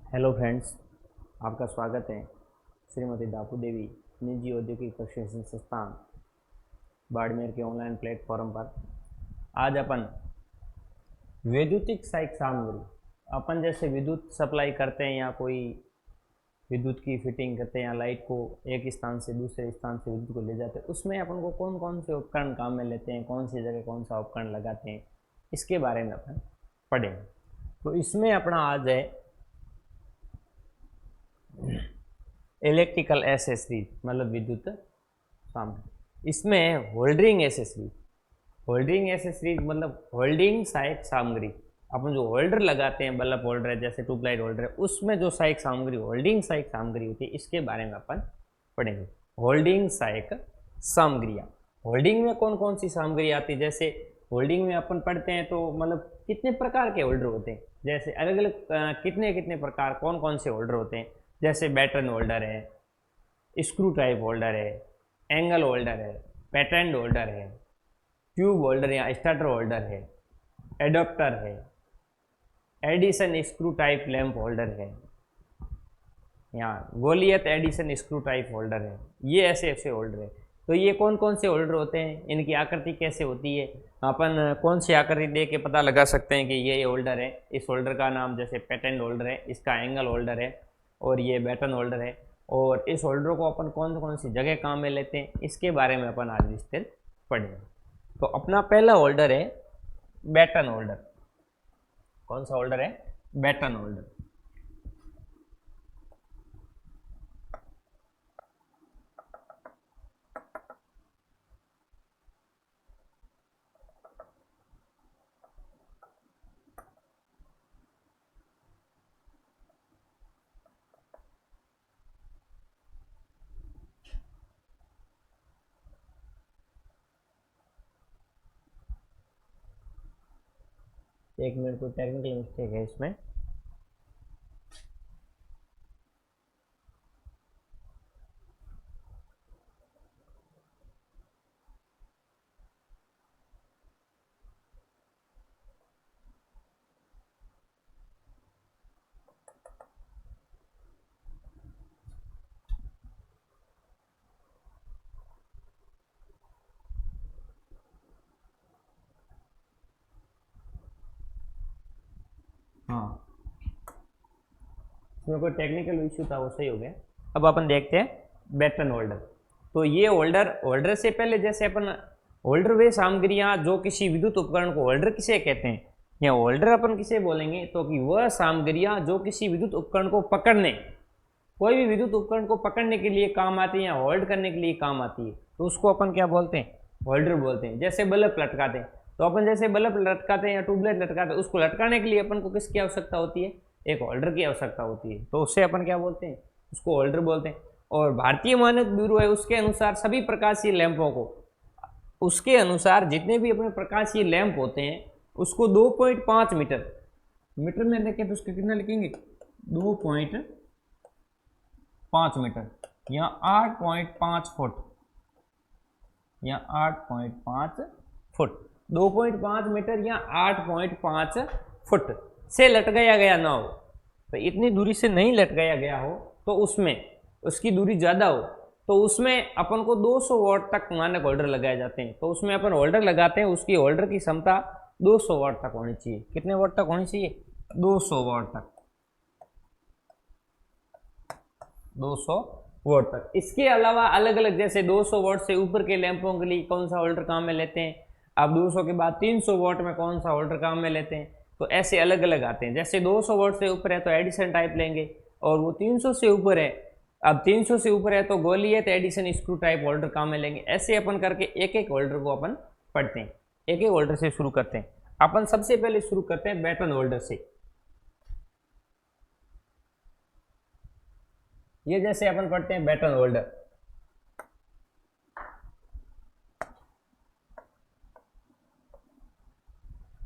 Hello friends, आपका स्वागत है श्रीमती दापू देवी निजी औद्योगिक प्रशिक्षण संस्थान बाड़मेर के ऑनलाइन प्लेटफॉर्म पर। आज अपन वैद्युतिक सहायक सामग्री, अपन जैसे विद्युत सप्लाई करते हैं या कोई विद्युत की फिटिंग करते हैं या लाइट को एक स्थान से दूसरे स्थान से विद्युत को ले जाते हैं, उसमें अपन को कौन कौन से उपकरण काम में लेते हैं, कौन सी जगह कौन सा उपकरण लगाते हैं, इसके बारे में अपन पढ़ेंगे। तो इसमें अपना आज है इलेक्ट्रिकल एसेसरीज, मतलब विद्युत सामग्री। इसमें होल्डिंग एसेसरीज, होल्डिंग एसेसरीज मतलब होल्डिंग सहायक सामग्री। अपन जो होल्डर लगाते हैं, बल्ब होल्डर है, जैसे ट्यूबलाइट होल्डर है, उसमें जो सहायक सामग्री होल्डिंग सहायक सामग्री होती है, इसके बारे में अपन पढ़ेंगे। होल्डिंग सहायक सामग्रियाँ, होल्डिंग में कौन कौन सी सामग्री आती है। जैसे होल्डिंग में अपन पढ़ते हैं तो मतलब कितने प्रकार के होल्डर होते हैं, जैसे अलग अलग कितने कितने प्रकार कौन कौन से होल्डर होते हैं। जैसे बैटन होल्डर है, स्क्रू टाइप होल्डर है, एंगल होल्डर है, पैटर्न होल्डर है, ट्यूब होल्डर या स्टार्टर होल्डर है, एडोप्टर है, Edison screw type lamp holder है, या Goliath Edison screw type holder है। ये ऐसे ऐसे होल्डर है। तो ये कौन कौन से होल्डर होते हैं, इनकी आकृति कैसे होती है, अपन कौन सी आकृति दे के पता लगा सकते हैं कि ये होल्डर है। इस होल्डर का नाम जैसे पैटर्न होल्डर है, इसका एंगल होल्डर है, और ये बैटन होल्डर है। और इस होल्डर को अपन कौन कौन सी जगह काम में लेते हैं, इसके बारे में अपन आज विस्तार पढ़ेंगे। तो अपना पहला होल्डर है बैटन होल्डर। कौन सा होल्डर है? Batten holder. एक मिनट, को टेक्निकल मिस्टेक है इसमें। हाँ, इसमें कोई टेक्निकल इश्यू था, वो सही हो गया। अब अपन देखते हैं बैटन होल्डर। तो ये होल्डर, होल्डर से पहले जैसे अपन होल्डर वे सामग्रियां जो किसी विद्युत उपकरण को, होल्डर किसे कहते हैं या होल्डर अपन किसे बोलेंगे, तो कि वह सामग्रियां जो किसी विद्युत उपकरण को पकड़ने, कोई भी विद्युत उपकरण को पकड़ने के लिए काम आती है या होल्ड करने के लिए काम आती है, तो उसको अपन क्या बोलते हैं? होल्डर बोलते हैं। जैसे बल्ब लटकाते हैं, तो अपन जैसे बल्ब लटकाते हैं या ट्यूबलाइट लटकाते हैं, उसको लटकाने के लिए अपन को किसकी आवश्यकता होती है? एक होल्डर की आवश्यकता होती है। तो उससे अपन क्या बोलते हैं? उसको होल्डर बोलते हैं। और भारतीय मानक ब्यूरो है, उसके अनुसार सभी प्रकाशीय लैंपों को, उसके अनुसार जितने भी अपने प्रकाशीय लैंप होते हैं उसको 2.5 मीटर, मीटर में देखें तो उसके कितना लिखेंगे? 2.5 मीटर या 8.5 फुट, या 8.5 फुट, 2.5 मीटर या 8.5 फुट से लटकाया गया ना हो। तो इतनी दूरी से नहीं लटकाया गया हो, तो उसमें उसकी दूरी ज़्यादा हो, तो उसमें अपन को 200 वाट तक मानक होल्डर लगाए जाते हैं। तो उसमें अपन होल्डर लगाते हैं, उसकी होल्डर की क्षमता 200 वाट तक होनी चाहिए। कितने वाट तक होनी चाहिए? 200 वाट तक, 200 वाट तक। इसके अलावा अलग अलग, जैसे 200 वाट से ऊपर के लैंपों के लिए कौन सा होल्डर काम में लेते हैं, अब 200 के बाद 300 वाट में कौन सा होल्डर काम में लेते हैं, तो ऐसे अलग अलग आते हैं। जैसे 200 वाट से ऊपर है तो एडिशन टाइप लेंगे, और वो 300 से ऊपर है, अब 300 से ऊपर है तो Goliath Edison screw type holder काम में लेंगे। ऐसे अपन करके एक एक होल्डर को अपन पढ़ते हैं, एक एक होल्डर से शुरू करते हैं। अपन सबसे पहले शुरू करते हैं बैटन होल्डर से। ये जैसे अपन पढ़ते हैं बैटन होल्डर,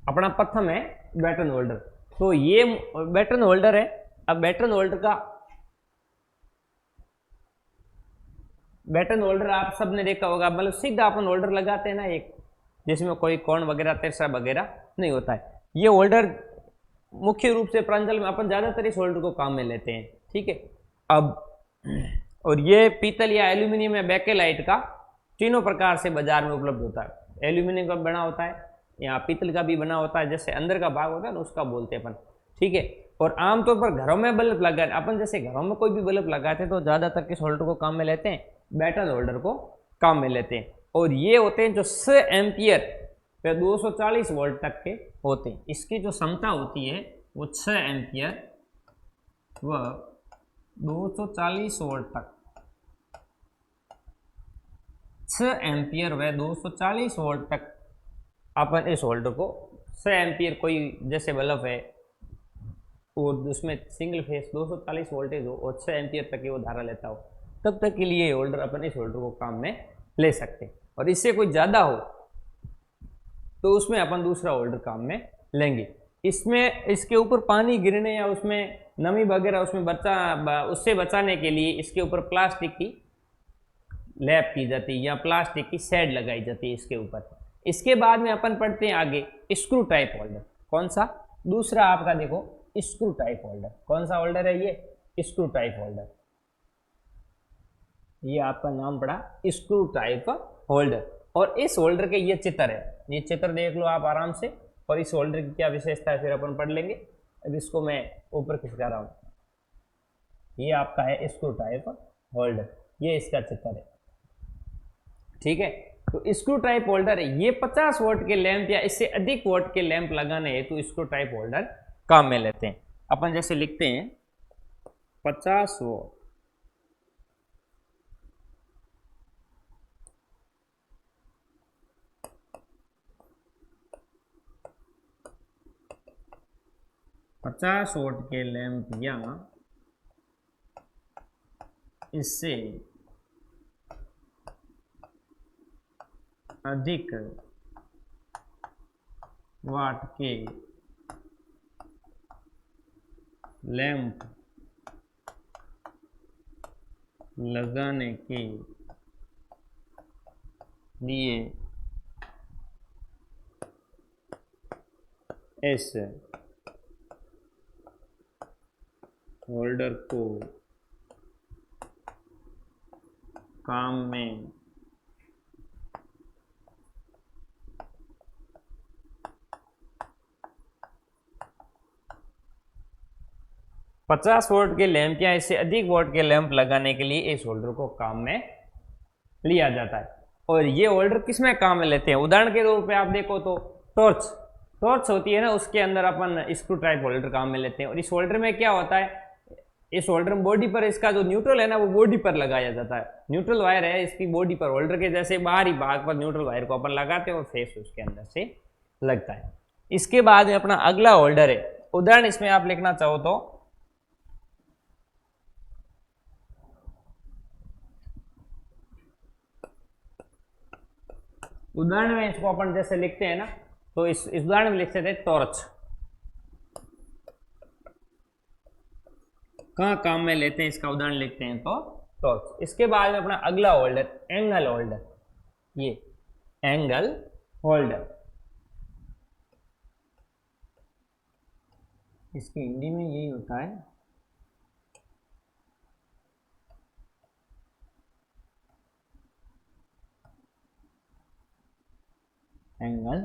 अपना प्रथम है बैटन होल्डर। तो ये बैटन होल्डर है। अब बैटन होल्डर का, बैटन होल्डर आप सबने देखा होगा, मतलब सीधा अपन होल्डर लगाते हैं ना एक, जिसमें कोई कोण वगैरह तेरसा वगैरह नहीं होता है। ये होल्डर मुख्य रूप से प्रांजल में अपन ज्यादातर इस होल्डर को काम में लेते हैं, ठीक है। अब और ये पीतल या एल्यूमिनियम या बेकेलाइट का तीनों प्रकार से बाजार में उपलब्ध होता है। एल्यूमिनियम का बना होता है या पीतल का भी बना होता है, जैसे अंदर का भाग होता है ना उसका बोलते हैं अपन, ठीक है। और आमतौर पर घरों में बल्ब लगा, अपन जैसे घरों में कोई भी बल्ब लगाते हैं तो ज्यादातर किस होल्डर को काम में लेते हैं, बैटल होल्डर को काम में लेते हैं। और ये होते हैं जो 6 एम्पियर व 240 वोल्ट तक के होते हैं। इसकी जो क्षमता होती है वो 6 एम्पियर व 240 वोल्ट तक, 6 एम्पियर व 240 वोल्ट तक अपन इस होल्डर को 6 एम्पियर कोई जैसे बल्ब है और उसमें सिंगल फेस 240 वोल्टेज हो और 6 एम्पियर तक की वो धारा लेता हो, तब तक के लिए होल्डर अपन इस होल्डर को काम में ले सकते हैं। और इससे कोई ज़्यादा हो तो उसमें अपन दूसरा होल्डर काम में लेंगे। इसमें इसके ऊपर पानी गिरने या उसमें नमी वगैरह उसमें उससे बचाने के लिए इसके ऊपर प्लास्टिक की लैप की जाती है या प्लास्टिक की शेड लगाई जाती है इसके ऊपर। इसके बाद में अपन पढ़ते हैं आगे स्क्रू टाइप होल्डर। कौन सा? दूसरा आपका देखो स्क्रू टाइप होल्डर। कौन सा होल्डर है ये? Screw type holder. ये आपका नाम पड़ा स्क्रू टाइप होल्डर। और इस होल्डर के ये चित्र है, ये चित्र देख लो आप आराम से, और इस होल्डर की क्या विशेषता है फिर अपन पढ़ लेंगे। अब इसको मैं ऊपर खिसका रहा हूँ, ये आपका है स्क्रू टाइप होल्डर, ये इसका चित्र है, ठीक है। तो स्क्रू टाइप होल्डर है, ये 50 वोल्ट के लैंप या इससे अधिक वोल्ट के लैंप लगाने हेतु तो स्क्रू टाइप होल्डर काम में लेते हैं। अपन जैसे लिखते हैं 50 वोल्ट, पचास वोल्ट के लैंप या इससे अधिक वाट के लैंप लगाने के लिए इस होल्डर को काम में 50 वोल्ट के लैंप या इससे अधिक वोल्ट के लैंप लगाने के लिए इस होल्डर को काम में लिया जाता है। और ये होल्डर किस में काम में लेते हैं? उदाहरण के तौर पे आप देखो तो टॉर्च होती है ना, उसके अंदर अपन स्क्रू टाइप होल्डर काम में लेते हैं। और इस होल्डर में क्या होता है, इस होल्डर में बॉडी पर इसका जो न्यूट्रल है ना वो बॉडी पर लगाया जाता है। न्यूट्रल वायर है इसकी बॉडी पर, होल्डर के जैसे बाहरी भाग पर न्यूट्रल वायर को अपन लगाते हैं और फेस उसके अंदर से लगता है। इसके बाद में अपना अगला होल्डर है, उदाहरण इसमें आप लिखना चाहो तो उदाहरण में इसको अपन जैसे लिखते हैं ना, तो इस उदाहरण में लिख सकते हैं टॉर्च। कहाँ काम में लेते हैं इसका उदाहरण लिखते हैं तो टॉर्च। इसके बाद में अपना अगला होल्डर एंगल होल्डर, ये एंगल होल्डर, इसकी हिंदी में यही होता है एंगल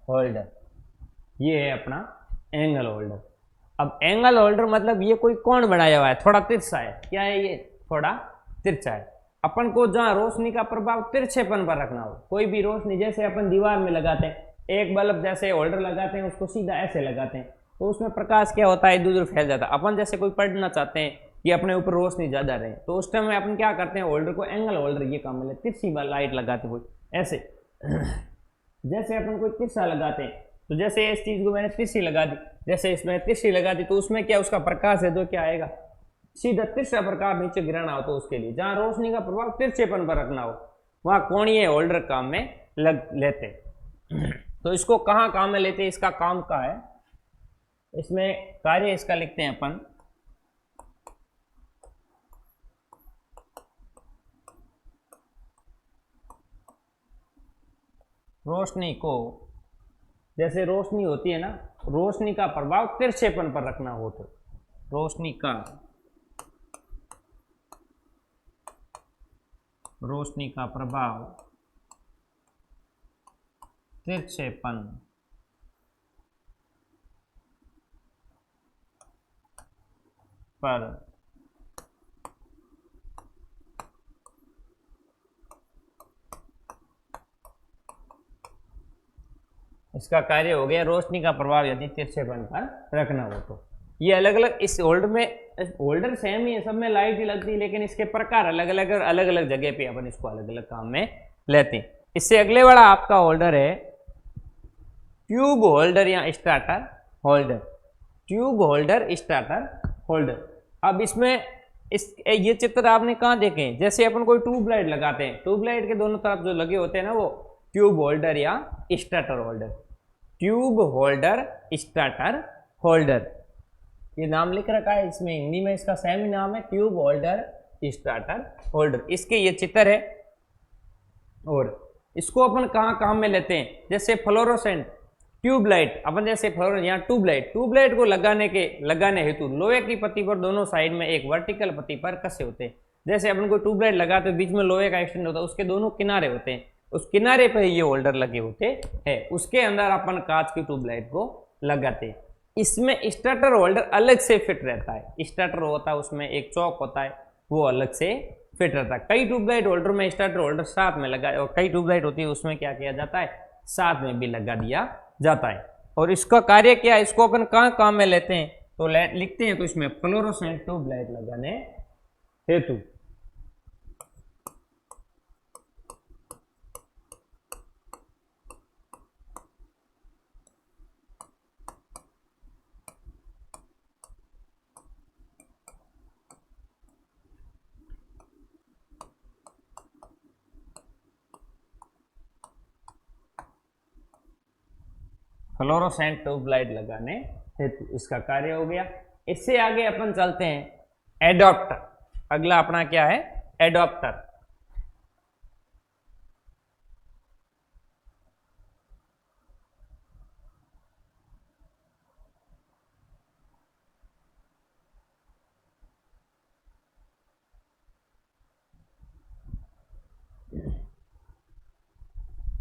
होल्डर। ये है अपना एंगल होल्डर। अब एंगल होल्डर मतलब ये कोई कोण बनाया हुआ है, थोड़ा तिरछा है। क्या है ये? थोड़ा तिरछा है। अपन को जहां रोशनी का प्रभाव तिरछेपन पर रखना हो, कोई भी रोशनी जैसे अपन दीवार में लगाते हैं, एक बल्ब जैसे होल्डर लगाते हैं उसको सीधा ऐसे लगाते हैं तो उसमें प्रकाश क्या होता है, इधर उधर फैल जाता है। अपन जैसे कोई पढ़ना चाहते हैं कि अपने ऊपर रोशनी ज्यादा रहे तो उस टाइम में अपन क्या करते हैं, होल्डर को एंगल होल्डर ये काम में तिरछी लाइट लगाते हुए ऐसे जैसे अपन कोई तिरछा लगाते हैं तो जैसे इस चीज को मैंने तिरछी लगा दी, जैसे इसमें तिरछी लगा दी तो उसमें क्या उसका प्रकाश है जो क्या आएगा, सीधा तिरछा प्रकाश नीचे गिराना हो तो उसके लिए जहां रोशनी का प्रभाव तिरछेपन पर रखना हो वहां कोणीय होल्डर काम में लग लेते। तो इसको कहाँ काम में लेते हैं, इसका काम का है, इसमें कार्य इसका लिखते हैं अपन रोशनी को जैसे रोशनी होती है ना, रोशनी का प्रभाव तिरछेपन पर रखना हो तो रोशनी का प्रभाव तिरछेपन पर इसका कार्य हो गया रोशनी का प्रभाव यदि तिरछेपन पर रखना हो तो। ये अलग अलग इस होल्डर में, होल्डर सेम ही है, सब में लाइट ही लगती है, लेकिन इसके प्रकार अलग अलग और अलग अलग जगह पे अपन इसको अलग अलग काम में लेते हैं। इससे अगले वाला आपका होल्डर है ट्यूब होल्डर या starter holder. Tube holder, starter holder. अब इसमें ये चित्र आपने कहाँ देखे? जैसे अपन कोई ट्यूबलाइट लगाते हैं, ट्यूबलाइट के दोनों तरफ जो लगे होते हैं ना, वो ट्यूब होल्डर या starter holder. Tube holder, starter holder, ये नाम लिख रखा है इसमें, हिंदी में इसका सेम ही नाम है, ट्यूब होल्डर, स्टार्टर होल्डर। इसके ये चित्र है। और इसको अपन कहाँ काम में लेते हैं? जैसे फ्लोरोसेंट ट्यूबलाइट, अपन जैसे यहाँ ट्यूबलाइट को लगाने हेतु लोहे की पत्ती पर दोनों साइड में एक वर्टिकल पत्ती पर कसे होते हैं। जैसे अपन को ट्यूबलाइट लगाते हैं, बीच में लोहे का एक्सटेंड होता है, उसके दोनों किनारे होते हैं, उस किनारे पर ये होल्डर लगे होते हैं, उसके अंदर अपन कांच की ट्यूबलाइट को लगाते हैं। इसमें स्टार्टर होल्डर अलग से फिट रहता है। स्टार्टर होता है, उसमें एक चौक होता है, वो अलग से फिट रहता है। कई ट्यूबलाइट होल्डर में स्टार्टर होल्डर साथ में लगा, और कई ट्यूबलाइट होती है उसमें क्या किया जाता है, साथ में भी लगा दिया जाता है। और इसका कार्य क्या है, इसको अपन कहाँ काम में लेते हैं तो लिखते हैं, तो इसमें फ्लोरोसेंट ट्यूबलाइट लगाने हेतु। फ्लोरोसेंट ट्यूबलाइट लगाने हेतु इसका कार्य हो गया। इससे आगे अपन चलते हैं एडॉप्टर। अगला अपना क्या है? एडॉप्टर।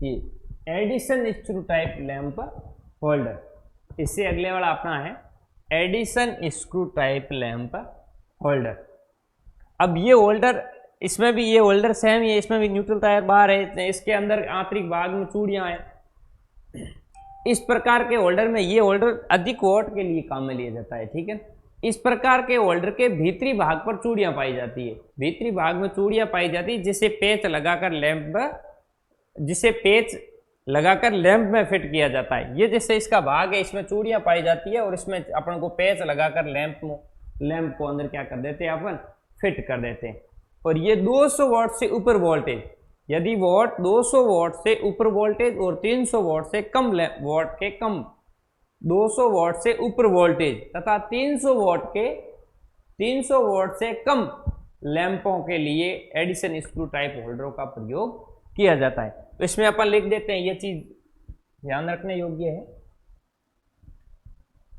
ये Edison screw type lamp holder. इससे अगले वाला अपना है Edison screw type lamp holder. अब ये होल्डर, इसमें भी ये होल्डर सेम ही है, इसमें भी न्यूट्रल टायर बाहर है, इसके अंदर आंतरिक भाग में चूड़ियां हैं। इस प्रकार के होल्डर में ये होल्डर अधिक वोट के लिए काम में लिया जाता है, ठीक है। इस प्रकार के होल्डर के भीतरी भाग पर चूड़ियां पाई जाती है, भीतरी भाग में चूड़ियां पाई जाती है, जिसे पेच लगाकर लैंप में फिट किया जाता है। ये जैसे इसका भाग है, इसमें चूड़ियां पाई जाती है, और इसमें अपन को पेच लगाकर लैंप को अंदर क्या कर देते हैं, अपन फिट कर देते हैं। और ये 200 वॉट से ऊपर वोल्टेज, यदि वोट 200 वॉट से ऊपर वोल्टेज और 300 वॉट से कम वॉट के कम 200 वॉट से ऊपर वोल्टेज तथा 300 वॉट से कम लैंपों के लिए एडिसन स्क्रू टाइप होल्डरों का प्रयोग किया जाता है। तो इसमें अपन लिख देते हैं, ये चीज ध्यान रखने योग्य है,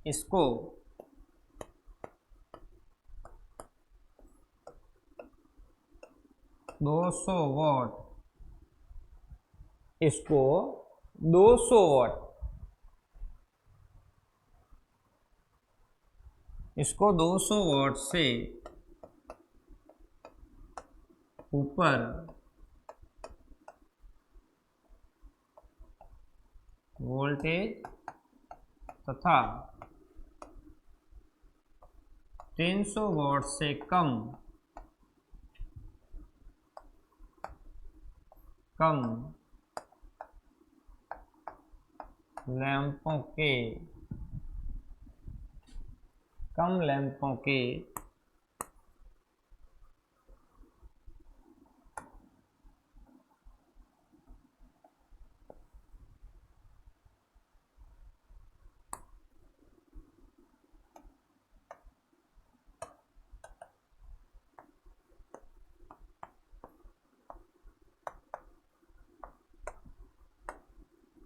इसको 200 वॉट, इसको 200 वॉट, इसको 200 वॉट से ऊपर वोल्टेज तथा 300 वॉट से कम लैंपों के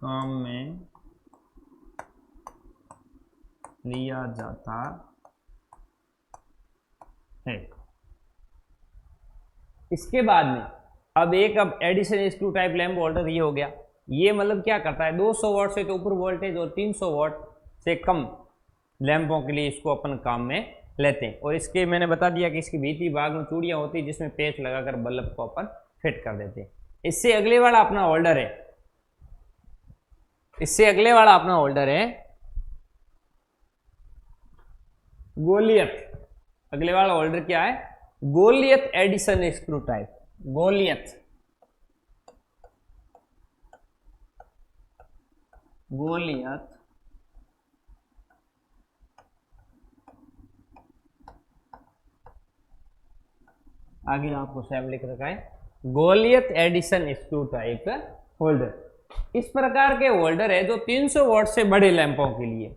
काम में लिया जाता है। इसके बाद में अब Edison screw type lamp holder ये हो गया। ये मतलब क्या करता है, 200 वॉट से तो ऊपर वोल्टेज और 300 वॉट से कम लैंपों के लिए इसको अपन काम में लेते हैं। और इसके मैंने बता दिया कि इसके भीतरी भाग में चूड़ियां होती है जिसमें पेच लगाकर बल्ब को अपन फिट कर देते हैं। इससे अगले वाला अपना होल्डर है, इससे अगले वाला अपना होल्डर है गोलियत। अगले वाला होल्डर क्या है, Goliath Edison screw type. Goliath, Goliath आगे आपको सेम लिख रखा है, Goliath Edison screw type holder. इस प्रकार के होल्डर है जो 300 वॉट से बड़े लैंपों के लिए,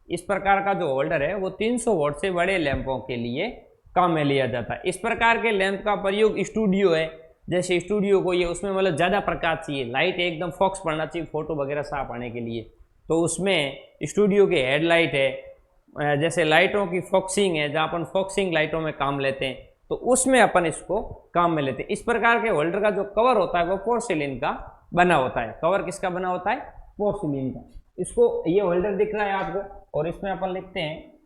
इस प्रकार का जो होल्डर है वो 300 वॉट से बड़े लैंपों के लिए काम में लिया जाता है। इस प्रकार के लैंप का प्रयोग स्टूडियो है, जैसे स्टूडियो को ये उसमें मतलब ज़्यादा प्रकाश चाहिए, लाइट एकदम फोकस पड़ना चाहिए फोटो वगैरह साफ आने के लिए, तो उसमें स्टूडियो की हेडलाइट है, जैसे लाइटों की फोकसिंग है, जहाँ अपन फोकसिंग लाइटों में काम लेते हैं तो उसमें अपन इसको काम में लेते हैं। इस प्रकार के होल्डर का जो कवर होता है वो पोर्सिलिन का बना होता है। कवर किसका बना होता है, पोर्सिलिन का। इसको ये होल्डर दिख रहा है आपको, और इसमें अपन लिखते हैं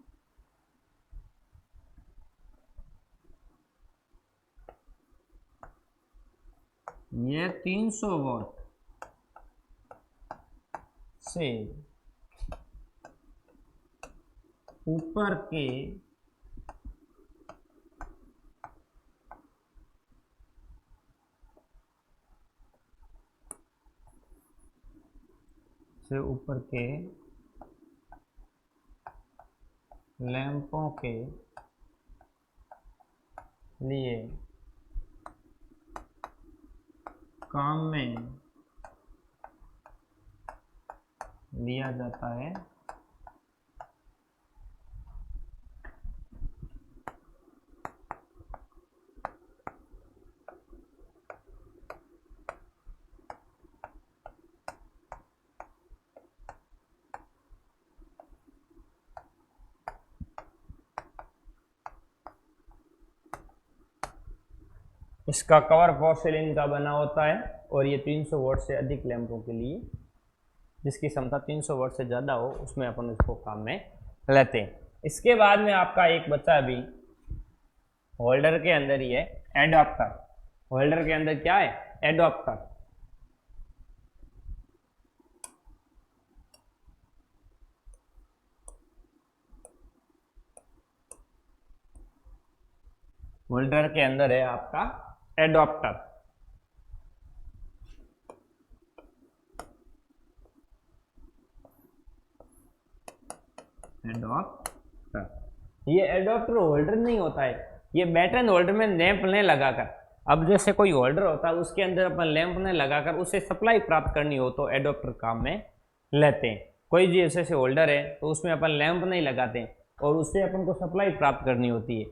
ये 300 वॉट से ऊपर के लैंपों के लिए काम में लिया जाता है। इसका कवर पोर्सिलिन का बना होता है, और ये 300 वॉट से अधिक लैंपों के लिए, जिसकी क्षमता 300 वॉट से ज़्यादा हो, उसमें अपन इसको काम में लेते हैं। इसके बाद में आपका एक बच्चा अभी होल्डर के अंदर ही है एडॉप्टर। होल्डर के अंदर क्या है, एडॉप्टर। होल्डर के अंदर है आपका एडॉप्टर। एडॉप्टर, ये एडॉप्टर होल्डर नहीं होता है, ये बैटन होल्डर में लैंप ने लगाकर, अब जैसे कोई होल्डर होता है उसके अंदर अपन लैंप ने लगाकर उसे सप्लाई प्राप्त करनी हो तो एडॉप्टर काम में लेते हैं। कोई भी ऐसे होल्डर है तो उसमें अपन लैंप नहीं लगाते हैं और उससे अपन को सप्लाई प्राप्त करनी होती है।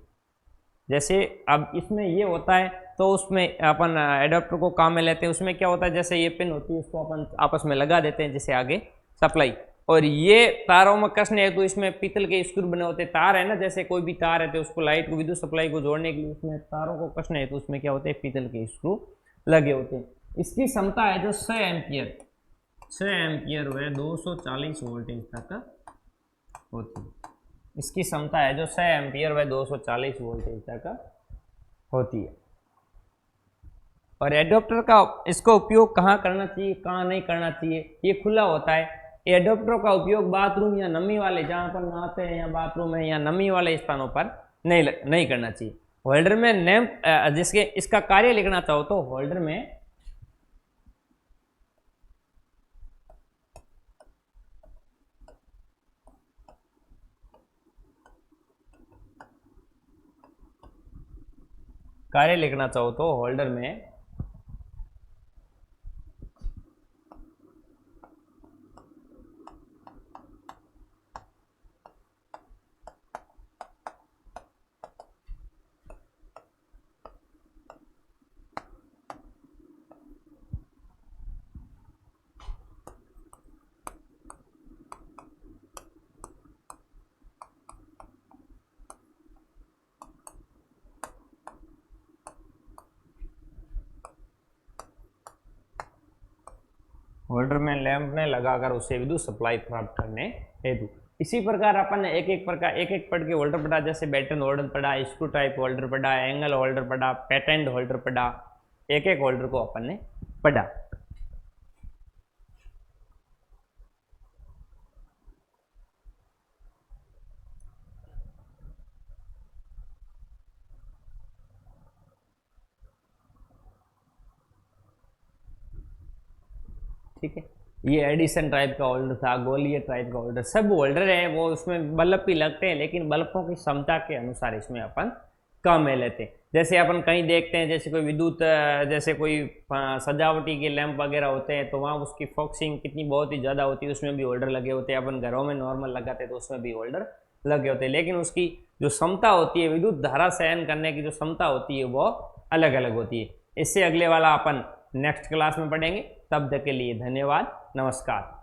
जैसे अब इसमें ये होता है तो उसमें अपन एडाप्टर को काम में लेते हैं। उसमें क्या होता है, जैसे ये पिन होती है इसको अपन आपस में लगा देते हैं जैसे आगे सप्लाई, और ये तारों में कसने है तो इसमें पीतल के स्क्रू बने होते हैं। तार है ना, जैसे कोई भी तार है तो उसको लाइट को विद्युत सप्लाई को जोड़ने के लिए उसमें तारों को कसने है तो उसमें क्या होते हैं, पीतल के स्क्रू लगे होते हैं। इसकी क्षमता है जो 6 एम्पियर, 6 एम्पियर व 240 वोल्टेज तक होती है। इसकी क्षमता है जो 6 एम्पियर व 240 वोल्टेज तक होती है। और एडोप्टर का इसको उपयोग कहाँ करना चाहिए, कहाँ नहीं करना चाहिए, ये खुला होता है। एडोप्टर का उपयोग बाथरूम या नमी वाले, जहाँ पर नहाते हैं या बाथरूम है या नमी वाले स्थानों पर नहीं करना चाहिए। होल्डर में लैंप जिसके इसका कार्य लिखना चाहो तो होल्डर में कार्य लिखना चाहो तो होल्डर में होल्डर में लैंप ने लगाकर उसे विद्युत सप्लाई प्राप्त करने हेतु। इसी प्रकार अपन ने एक एक पढ़ के होल्डर पढ़ा, जैसे बैटन होल्डर पढ़ा, स्क्रू टाइप होल्डर पढ़ा, एंगल होल्डर पढ़ा, पैटेंट होल्डर पढ़ा, एक एक होल्डर को अपन ने पढ़ा। ठीक है, ये एडिसन टाइप का होल्डर था, गोलीय टाइप का होल्डर, सब होल्डर हैं वो, उसमें बल्ब भी लगते हैं, लेकिन बल्बों की क्षमता के अनुसार इसमें अपन कम में लेते हैं। जैसे अपन कहीं देखते हैं, जैसे कोई विद्युत, जैसे कोई सजावटी के लैंप वगैरह होते हैं, तो वहाँ उसकी फोकसिंग कितनी बहुत ही ज़्यादा होती है, उसमें भी होल्डर लगे होते हैं। अपन घरों में नॉर्मल लगाते हैं तो उसमें भी होल्डर लगे होते हैं, लेकिन उसकी जो क्षमता होती है, विद्युत धारा सहन करने की जो क्षमता होती है, वो अलग अलग होती है। इससे अगले वाला अपन नेक्स्ट क्लास में पढ़ेंगे। तब तक के लिए धन्यवाद, नमस्कार।